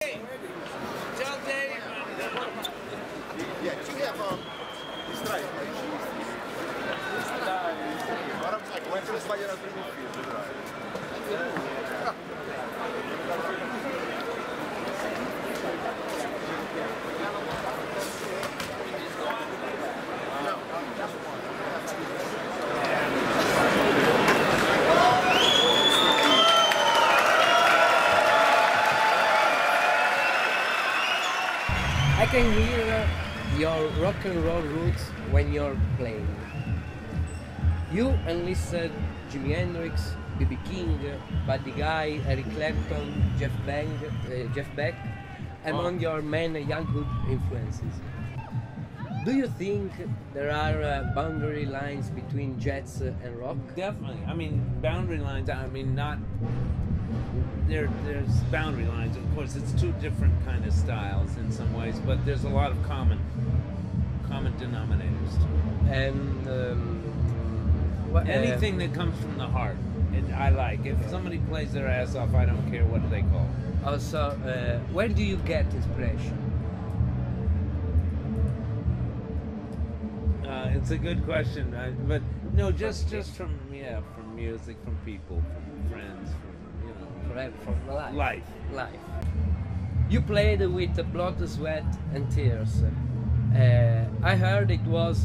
Ciao Dave! Yeah, do you have distrai? Ora come se sbagliare al primo film, I can hear your rock and roll roots when you're playing. You enlisted Jimi Hendrix, B.B. King, Buddy Guy, Eric Clapton, Jeff Beck among your main younghood influences. Do you think there are boundary lines between jazz and rock? Definitely. I mean, boundary lines, I mean, not... There's boundary lines. Of course, it's two different kind of styles in some ways, but there's a lot of common denominators. And anything that comes from the heart, I like. If somebody plays their ass off, I don't care what they call it. Also, where do you get inspiration? It's a good question, but no, just from music, from people, from friends, From life. You played with Blood, Sweat and Tears. I heard it was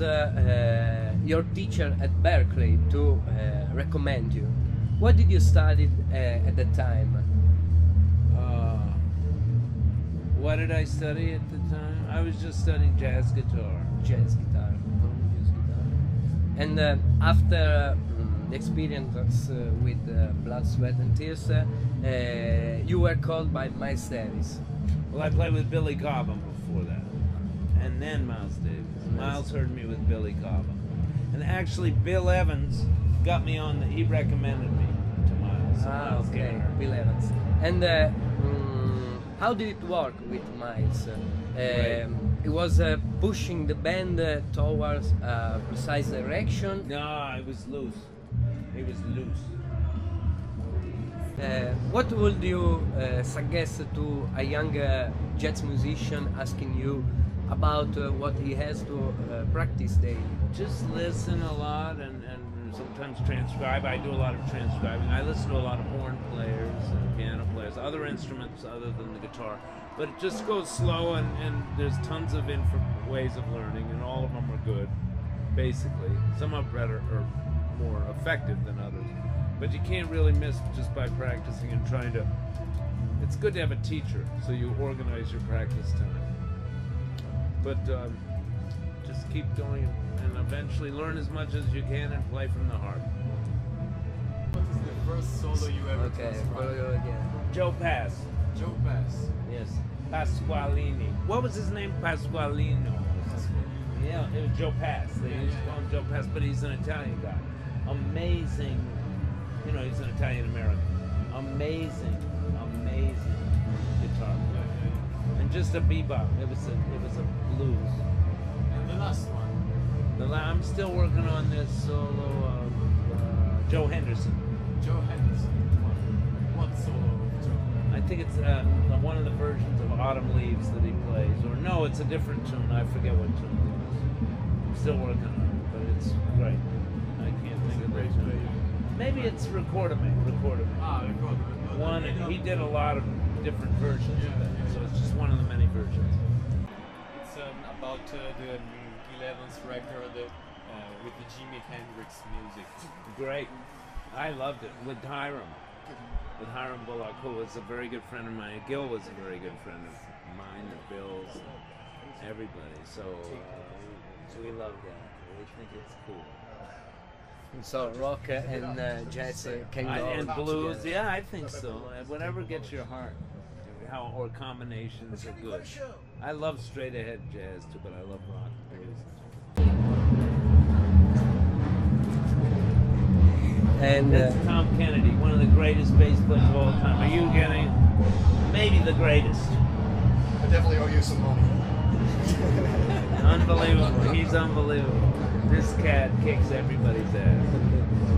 your teacher at Berkeley to recommend you. What did you study at the time? What did I study at the time? I was just studying jazz guitar. Jazz guitar, blues guitar. And after the experience with Blood, Sweat and Tears, you were called by Miles Davis. Well, I played with Billy Cobham before that, and then Miles Davis. Miles heard me with Billy Cobham, and actually Bill Evans got me on. He recommended me to Miles. So Miles okay, came Bill Evans. And how did it work with Miles? It was pushing the band towards a precise direction. No, it was loose. It was loose. What would you suggest to a young jazz musician asking you about what he has to practice daily? Just listen a lot and sometimes transcribe. I do a lot of transcribing. I listen to a lot of horn players and piano players, other instruments other than the guitar. But it just goes slow, and there's tons of ways of learning, and all of them are good, basically. Some are better or more effective than others. But you can't really miss just by practicing and trying to... It's good to have a teacher, so you organize your practice time. But just keep going and eventually learn as much as you can and play from the heart. What is the first solo you ever transcribed? Joe Pass. Joe Pass. Yes. Pasqualini. What was his name? Pasqualino. Yeah, it was Joe Pass. They used to call him Joe Pass, but he's an Italian guy. Amazing. You know, he's an Italian-American. Amazing guitar player. And just a bebop. It was a blues. And the last one? I'm still working on this solo of Joe Henderson. Joe Henderson. What solo of Joe? I think it's one of the versions of Autumn Leaves that he plays. Or no, it's a different tune. I forget what tune it is. I'm still working on it, but it's great. I can't think of it. Maybe it's Recordame. Ah, Recordame. One, he did a lot of different versions of it, so it's just one of the many versions. It's about the Gil Evans record with the Jimi Hendrix music. Great. I loved it. With Hiram Bullock, who was a very good friend of mine. Gil was a very good friend of mine, the Bills, everybody. So we love that. We think it's cool. So rock and jazz can go and blues, together. yeah, I think so. Whatever gets your heart, or combinations are good. I love straight ahead jazz too, but I love rock and blues. And that's Tom Kennedy, one of the greatest bass players of all time. Are you getting maybe the greatest? I definitely owe you some money. Unbelievable. He's unbelievable. This cat kicks everybody's ass.